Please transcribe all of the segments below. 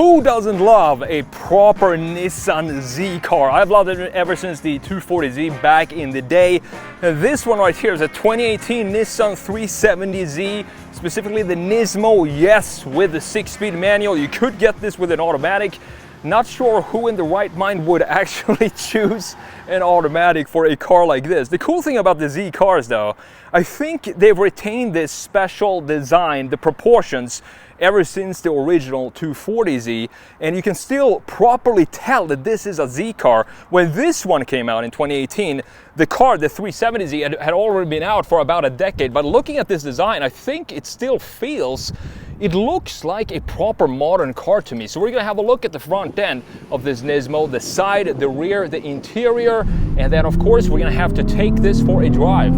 Who doesn't love a proper Nissan Z car? I've loved it ever since the 240Z back in the day. This one right here is a 2018 Nissan 370Z, specifically the Nismo, yes, with the 6-speed manual. You could get this with an automatic. Not sure who in the right mind would actually choose an automatic for a car like this. The cool thing about the Z cars though, I think they've retained this special design, the proportions, ever since the original 240Z, and you can still properly tell that this is a Z car. When this one came out in 2018, the car, the 370Z, had already been out for about a decade, but looking at this design, I think it still feels, it looks like a proper modern car to me. So we're gonna have a look at the front end of this Nismo, the side, the rear, the interior, and then of course we're gonna have to take this for a drive.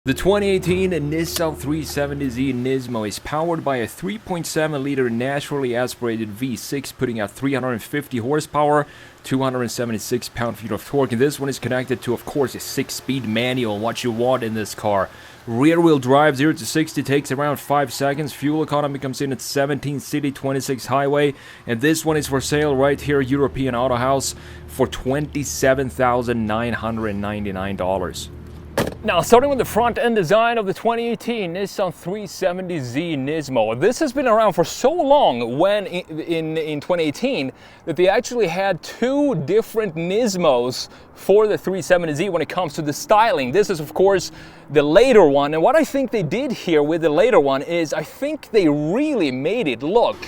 The 2018 Nissan 370Z Nismo is powered by a 3.7-liter naturally aspirated V6, putting out 350 horsepower, 276 pound-feet of torque. And this one is connected to, of course, a 6-speed manual, what you want in this car. Rear-wheel drive 0 to 60 takes around 5 seconds. Fuel economy comes in at 17 city, 26 highway. And this one is for sale right here, European Auto House, for $27,999. Now, starting with the front end design of the 2018 Nissan 370Z Nismo. This has been around for so long when in 2018 that they actually had two different Nismos for the 370Z when it comes to the styling. This is of course the later one, and what I think they did here with the later one is I think they really made it look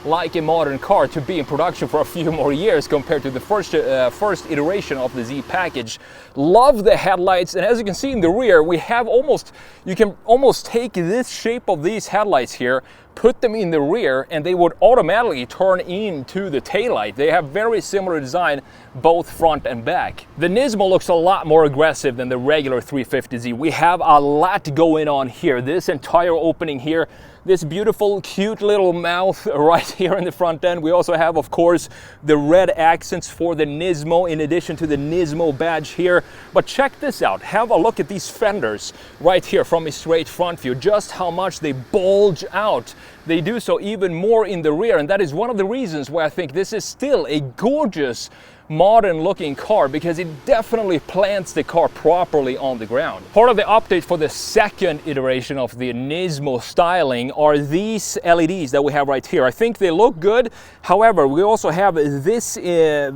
like a modern car to be in production for a few more years compared to the first iteration of the Z package. Love the headlights, and as you can see in the rear, we have you can almost take this shape of these headlights here, put them in the rear, and they would automatically turn into the taillight. They have very similar design, both front and back. The Nismo looks a lot more aggressive than the regular 350Z. We have a lot going on here. This entire opening here, this beautiful, cute little mouth right here in the front end. We also have, of course, the red accents for the Nismo in addition to the Nismo badge here. But check this out. Have a look at these fenders right here from a straight front view. Just how much they bulge out. They do so even more in the rear, and that is one of the reasons why I think this is still a gorgeous, modern looking car, because it definitely plants the car properly on the ground. Part of the update for the second iteration of the Nismo styling are these LEDs that we have right here. I think they look good. However, we also have this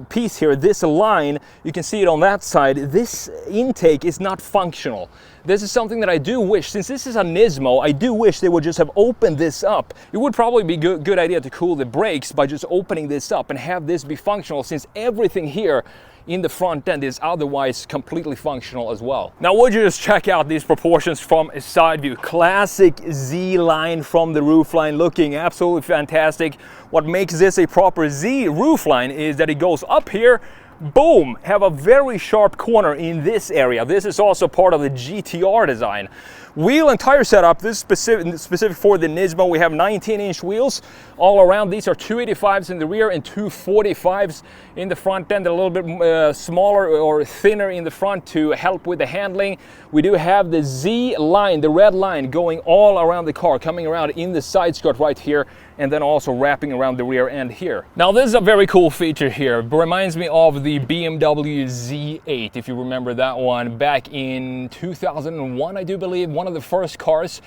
piece here, this line, you can see it on that side. This intake is not functional. This is something that I do wish, since this is a Nismo, I do wish they would just have opened this up. It would probably be a good idea to cool the brakes by just opening this up and have this be functional, since everything here in the front end is otherwise completely functional as well. Now, would you just check out these proportions from a side view? Classic Z line from the roofline, looking absolutely fantastic. What makes this a proper Z roofline is that it goes up here, boom, have a very sharp corner in this area. This is also part of the GTR design. Wheel and tire setup, this is specific for the Nismo. We have 19-inch wheels all around. These are 285s in the rear and 245s in the front end. A little bit smaller or thinner in the front to help with the handling. We do have the Z line, the red line, going all around the car, coming around in the side skirt right here, and then also wrapping around the rear end here. Now, this is a very cool feature here. It reminds me of the BMW Z8, if you remember that one, back in 2001, I do believe. One of the first cars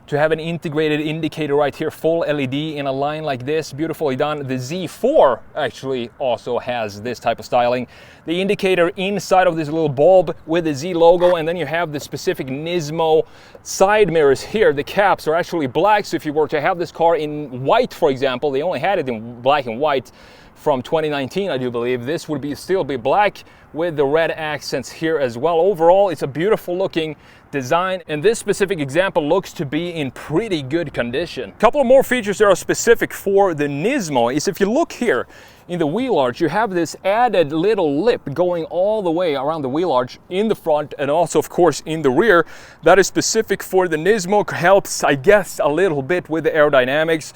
to have an integrated indicator right here, full LED in a line like this, beautifully done. The Z4 actually also has this type of styling. The indicator inside of this little bulb with the Z logo, and then you have the specific Nismo side mirrors here. The caps are actually black, so if you were to have this car in white, for example, they only had it in black and white from 2019, I do believe. This would still be black with the red accents here as well. Overall, it's a beautiful looking design, and this specific example looks to be in pretty good condition. A couple of more features that are specific for the Nismo is, if you look here in the wheel arch, you have this added little lip going all the way around the wheel arch in the front and also of course in the rear. That is specific for the Nismo, helps I guess a little bit with the aerodynamics.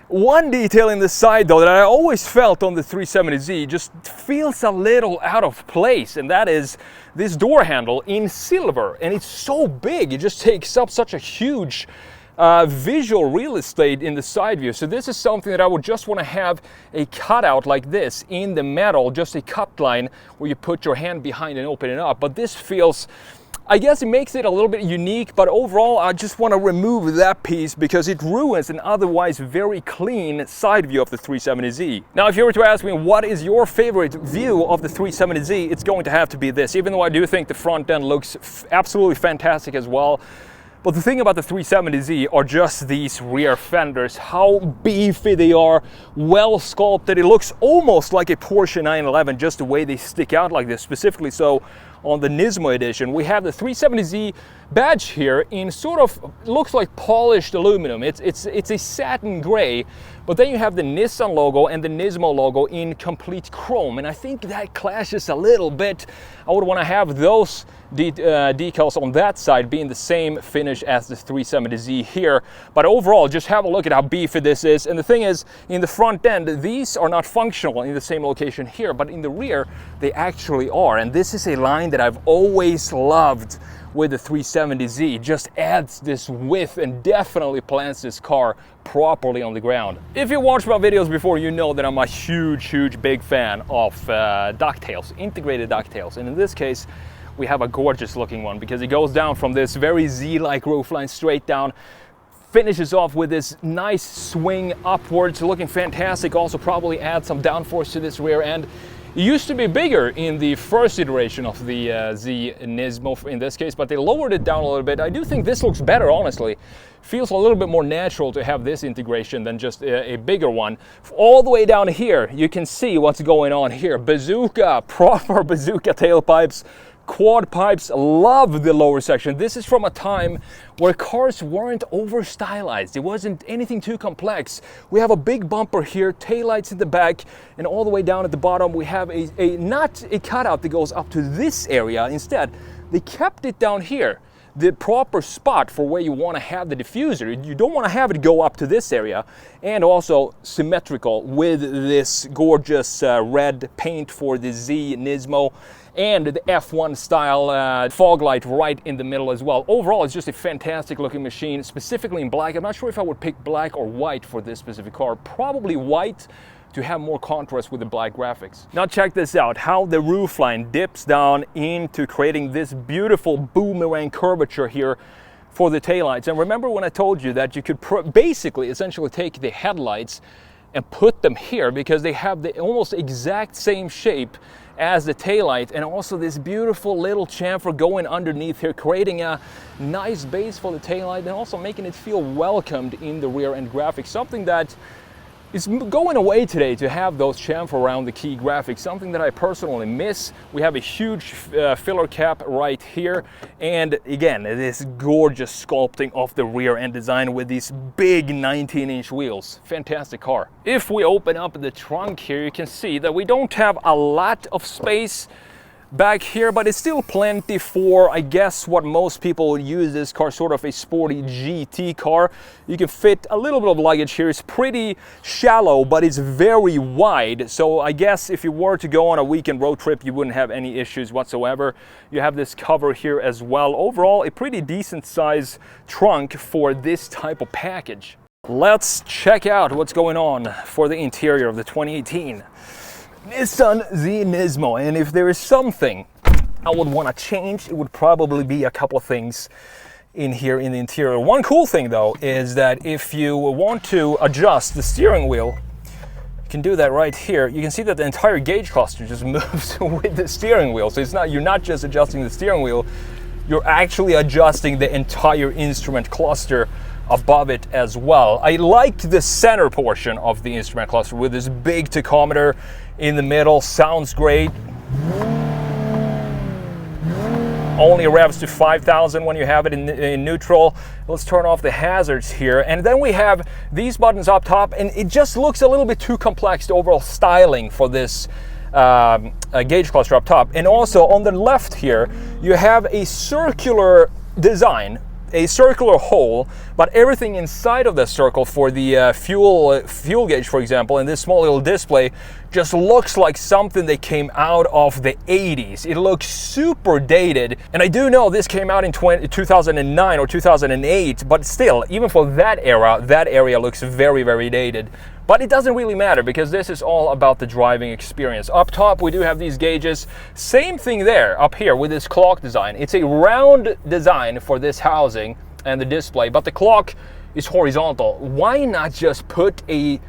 One detail in the side though that I always felt on the 370Z just feels a little out of place, and that is this door handle in silver, and it's so big, it just takes up such a huge visual real estate in the side view. So this is something that I would just want to have a cutout like this in the metal, just a cut line where you put your hand behind and open it up. But this feels, I guess it makes it a little bit unique, but overall I just want to remove that piece because it ruins an otherwise very clean side view of the 370Z. Now if you were to ask me what is your favorite view of the 370Z, it's going to have to be this, even though I do think the front end looks absolutely fantastic as well. But the thing about the 370Z are just these rear fenders, how beefy they are, well sculpted. It looks almost like a Porsche 911, just the way they stick out like this, specifically so on the Nismo edition. We have the 370Z badge here in sort of, looks like polished aluminum. It's a satin gray, but then you have the Nissan logo and the Nismo logo in complete chrome, and I think that clashes a little bit. I would want to have those decals on that side being the same finish as the 370Z here, but overall just have a look at how beefy this is. And the thing is, in the front end these are not functional in the same location here, but in the rear they actually are, and this is a line that I've always loved with the 370Z. Just adds this width and definitely plants this car properly on the ground. If you watched my videos before, you know that I'm a huge big fan of ducktails, integrated ducktails, and in this case we have a gorgeous looking one because it goes down from this very Z-like roofline straight down, finishes off with this nice swing upwards, looking fantastic. Also probably add some downforce to this rear end. It used to be bigger in the first iteration of the Z Nismo in this case, but they lowered it down a little bit. I do think this looks better, honestly. Feels a little bit more natural to have this integration than just a bigger one. All the way down here, you can see what's going on here. Bazooka, proper bazooka tailpipes. Quad pipes, love the lower section. This is from a time where cars weren't over stylized. It wasn't anything too complex. We have a big bumper here, taillights in the back, and all the way down at the bottom we have not a cutout that goes up to this area. Instead, they kept it down here, the proper spot for where you want to have the diffuser. You don't want to have it go up to this area, and also symmetrical with this gorgeous red paint for the Z Nismo, and the F1 style fog light right in the middle as well. Overall, it's just a fantastic looking machine, specifically in black. I'm not sure if I would pick black or white for this specific car. Probably white to have more contrast with the black graphics. Now check this out, how the roofline dips down into creating this beautiful boomerang curvature here for the taillights. And remember when I told you that you could basically essentially take the headlights and put them here because they have the almost exact same shape as the taillight, and also this beautiful little chamfer going underneath here, creating a nice base for the taillight and also making it feel welcomed in the rear end graphics. Something that is going away today, to have those chamfer around the key graphics, something that I personally miss. We have a huge filler cap right here, and again this gorgeous sculpting of the rear end design with these big 19-inch wheels. Fantastic car. If we open up the trunk here, you can see that we don't have a lot of space back here, but it's still plenty for, I guess, what most people would use this car, sort of a sporty GT car. You can fit a little bit of luggage here. It's pretty shallow, but it's very wide, so I guess if you were to go on a weekend road trip, you wouldn't have any issues whatsoever. You have this cover here as well. Overall, a pretty decent size trunk for this type of package. Let's check out what's going on for the interior of the 2018 Nissan Z Nismo, and if there is something I would want to change, it would probably be a couple of things in here in the interior. One cool thing though is that if you want to adjust the steering wheel, you can do that right here. You can see that the entire gauge cluster just moves with the steering wheel. So you're not just adjusting the steering wheel, you're actually adjusting the entire instrument cluster above it as well. I like the center portion of the instrument cluster with this big tachometer in the middle. Sounds great. Only revs to 5,000 when you have it in neutral. Let's turn off the hazards here, and then we have these buttons up top, and it just looks a little bit too complex, the overall styling for this gauge cluster up top. And also on the left here you have a circular design a circular hole, but everything inside of the circle for the fuel gauge, for example, and this small little display just looks like something that came out of the 80s. It looks super dated, and I do know this came out in 2009 or 2008, but still, even for that era, that area looks very, very dated. But it doesn't really matter because this is all about the driving experience. Up top, we do have these gauges. Same thing there, up here with this clock design. It's a round design for this housing and the display, but the clock is horizontal. Why not just put a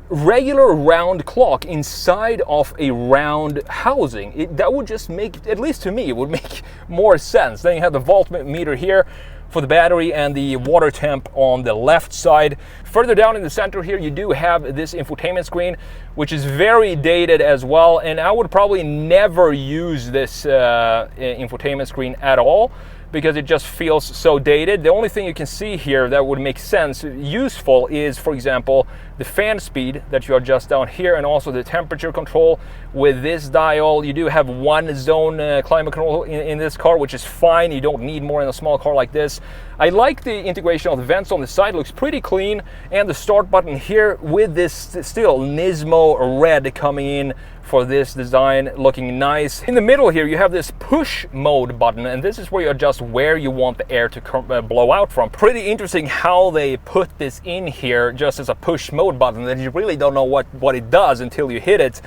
regular round clock inside of a round housing? That would just make, at least to me, it would make more sense. Then you have the voltmeter here for the battery and the water temp on the left side. Further down in the center here, you do have this infotainment screen, which is very dated as well, and I would probably never use this infotainment screen at all because it just feels so dated. The only thing you can see here that would make sense, useful, is, for example, the fan speed that you adjust down here, and also the temperature control with this dial. You do have one zone climate control in this car, which is fine. You don't need more in a small car like this. I like the integration of the vents on the side, looks pretty clean, and the start button here with this still Nismo red coming in for this design, looking nice. In the middle here, you have this push mode button, and this is where you adjust where you want the air to blow out from. Pretty interesting how they put this in here just as a push mode button, that you really don't know what it does until you hit it.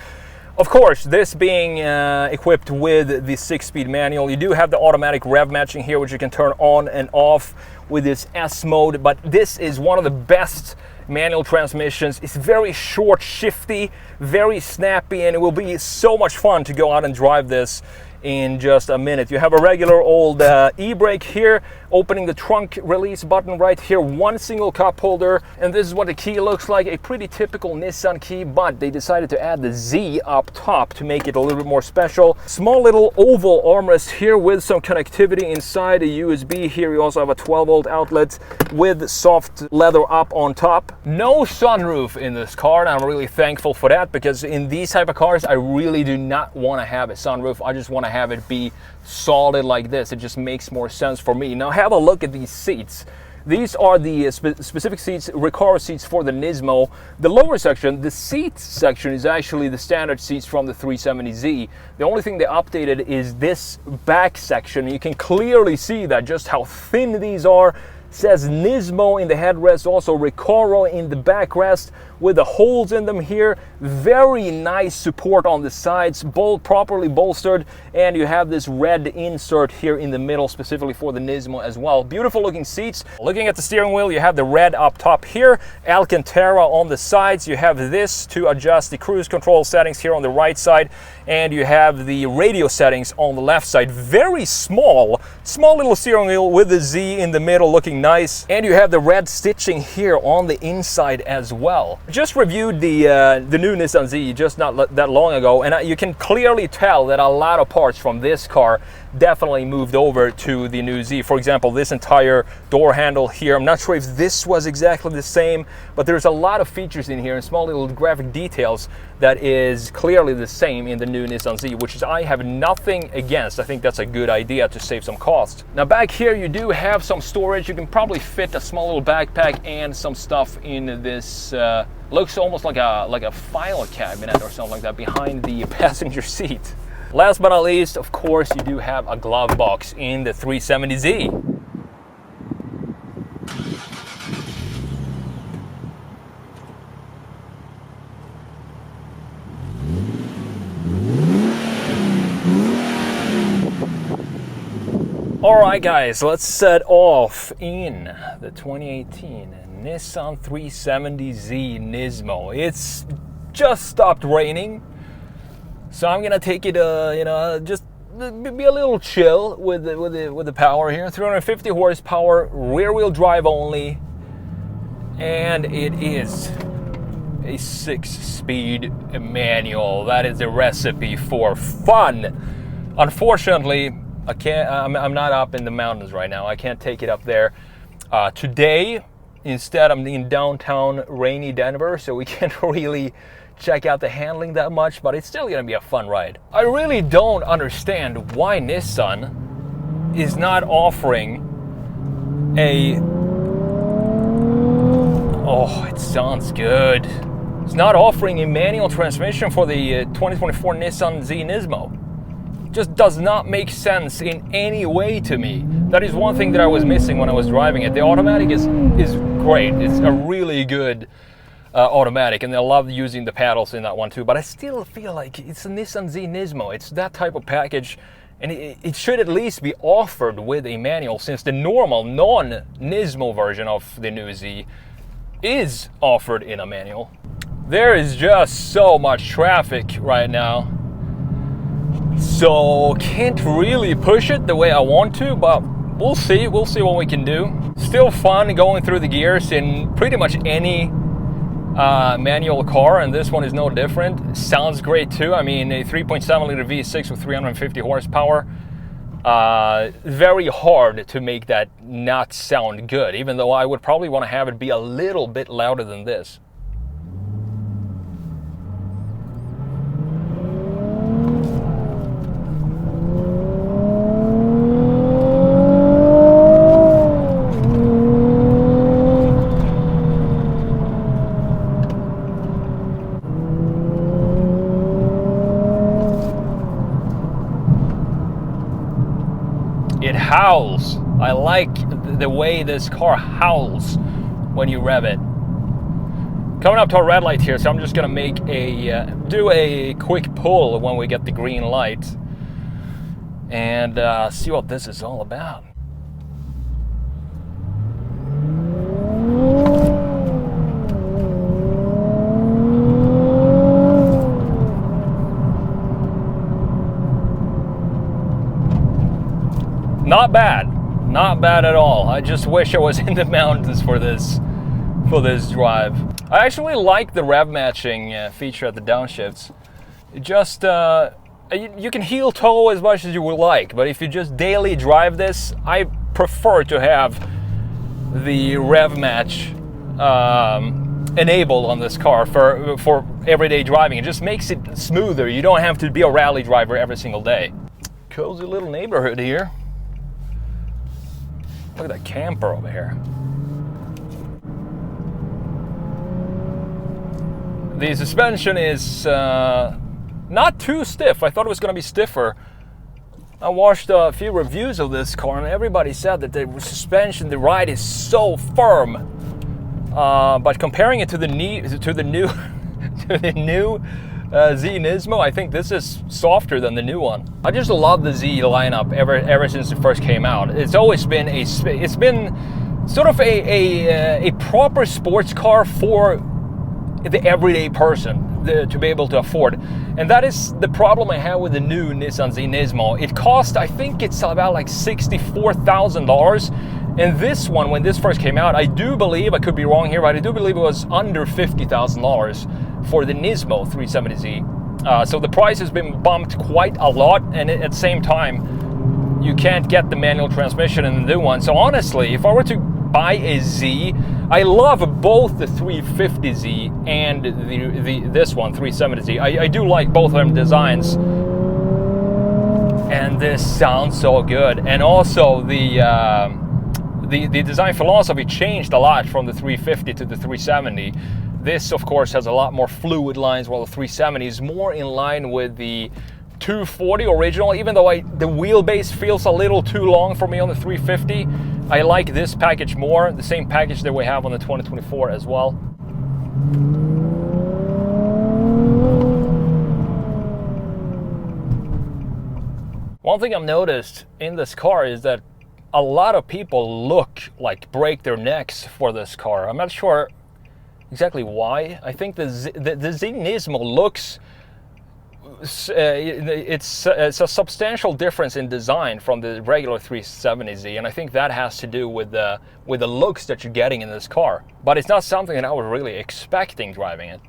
Of course, this being equipped with the 6-speed manual, you do have the automatic rev matching here, which you can turn on and off with this S mode, but this is one of the best manual transmissions. It's very short, shifty, very snappy, and it will be so much fun to go out and drive this in just a minute. You have a regular old e-brake here, opening the trunk release button right here, one single cup holder, and this is what the key looks like. A pretty typical Nissan key, but they decided to add the Z up top to make it a little bit more special. Small little oval armrest here with some connectivity inside, a USB here. You also have a 12-volt outlet with soft leather up on top. No sunroof in this car, and I'm really thankful for that, because in these type of cars I really do not want to have a sunroof. I just want to have it be solid like this. It just makes more sense for me. Now have a look at these seats. These are the specific seats, recaro seats for the Nismo. The lower section, the seats section, is actually the standard seats from the 370Z. The only thing they updated is this back section. You can clearly see that, just how thin these are. Says Nismo in the headrest, also Recaro in the backrest with the holes in them here. Very nice support on the sides, properly bolstered, and you have this red insert here in the middle specifically for the Nismo as well. Beautiful looking seats. Looking at the steering wheel, you have the red up top here, Alcantara on the sides. You have this to adjust the cruise control settings here on the right side, and you have the radio settings on the left side. Very small little steering wheel with the Z in the middle, looking nice, and you have the red stitching here on the inside as well. Just reviewed the new Nissan Z just not that long ago, and you can clearly tell that a lot of parts from this car definitely moved over to the new Z. For example, this entire door handle here, I'm not sure if this was exactly the same, but there's a lot of features in here and small little graphic details that is clearly the same in the new Nissan Z, which is, I have nothing against. I think that's a good idea to save some cost. Now back here you do have some storage. You can probably fit a small little backpack and some stuff in this looks almost like a file cabinet or something like that behind the passenger seat. Last but not least, of course, you do have a glove box in the 370Z. Alright guys, let's set off in the 2018 Nissan 370Z Nismo. It's just stopped raining, so I'm gonna take it, just be a little chill with the power here. 350 horsepower, rear-wheel drive only, and it is a 6-speed manual. That is the recipe for fun. Unfortunately, I'm not up in the mountains right now. I can't take it up there. Today, instead, I'm in downtown rainy Denver, so we can't really check out the handling that much, but it's still gonna be a fun ride. I really don't understand why Nissan is not offering a... Oh, it sounds good. It's not offering a manual transmission for the 2024 Nissan Z Nismo. Just does not make sense in any way to me. That is one thing that I was missing when I was driving it. The automatic is great. It's a really good automatic, and I love using the paddles in that one too. But I still feel like it's a Nissan Z Nismo. It's that type of package, and it should at least be offered with a manual, since the normal non-Nismo version of the new Z is offered in a manual. There is just so much traffic right now. So can't really push it the way I want to, but we'll see what we can do. Still fun going through the gears in pretty much any manual car, and this one is no different. Sounds great too. I mean, a 3.7 liter V6 with 350 horsepower. Very hard to make that not sound good, even though I would probably want to have it be a little bit louder than this. It howls. I like the way this car howls when you rev it. Coming up to a red light here, so I'm just gonna make do a quick pull when we get the green light, and see what this is all about. Not bad, not bad at all. I just wish I was in the mountains for this drive. I actually like the rev matching feature at the downshifts. It just you can heel toe as much as you would like, but if you just daily drive this, I prefer to have the rev match enabled on this car for everyday driving. It just makes it smoother. You don't have to be a rally driver every single day. Cozy little neighborhood here. Look at that camper over here. The suspension is not too stiff. I thought it was going to be stiffer. I watched a few reviews of this car, and everybody said that the suspension, the ride is so firm. But comparing it to the new Z Nismo, I think this is softer than the new one. I just love the Z lineup ever since it first came out. It's always been it's been sort of a proper sports car for the everyday person to be able to afford. And that is the problem I have with the new Nissan Z Nismo. It cost, I think it's about like $64,000. And this one, when this first came out, I do believe, I could be wrong here, but I do believe it was under $50,000 for the Nismo 370Z. So the price has been bumped quite a lot, and at the same time, you can't get the manual transmission in the new one. So honestly, if I were to buy a Z, I love both the 350Z and this one, 370Z. I do like both of them designs. And this sounds so good. And also the design philosophy changed a lot from the 350 to the 370. This, of course, has a lot more fluid lines, while the 370 is more in line with the 240 original. Even though the wheelbase feels a little too long for me on the 350, I like this package more, the same package that we have on the 2024 as well. One thing I've noticed in this car is that a lot of people break their necks for this car. I'm not sure exactly why. I think the Z Nismo looks, it's a substantial difference in design from the regular 370Z, and I think that has to do with the looks that you're getting in this car. But it's not something that I was really expecting driving it.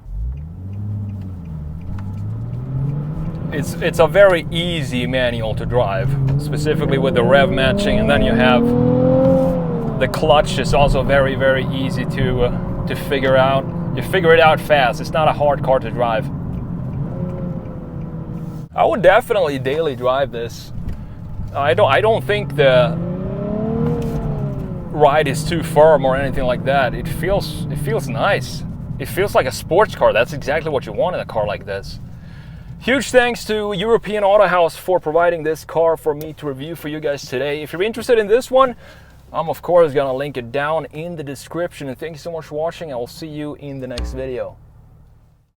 It's a very easy manual to drive, specifically with the rev matching, and then you have the clutch is also very, very easy to figure out. You figure it out fast. It's not a hard car to drive. I would definitely daily drive this. I don't think ride is too firm or anything like that. It feels nice. It feels like a sports car. That's exactly what you want in a car like this. Huge thanks to European Auto House for providing this car for me to review for you guys today. If you're interested in this one, I'm of course gonna link it down in the description. And thank you so much for watching. I will see you in the next video.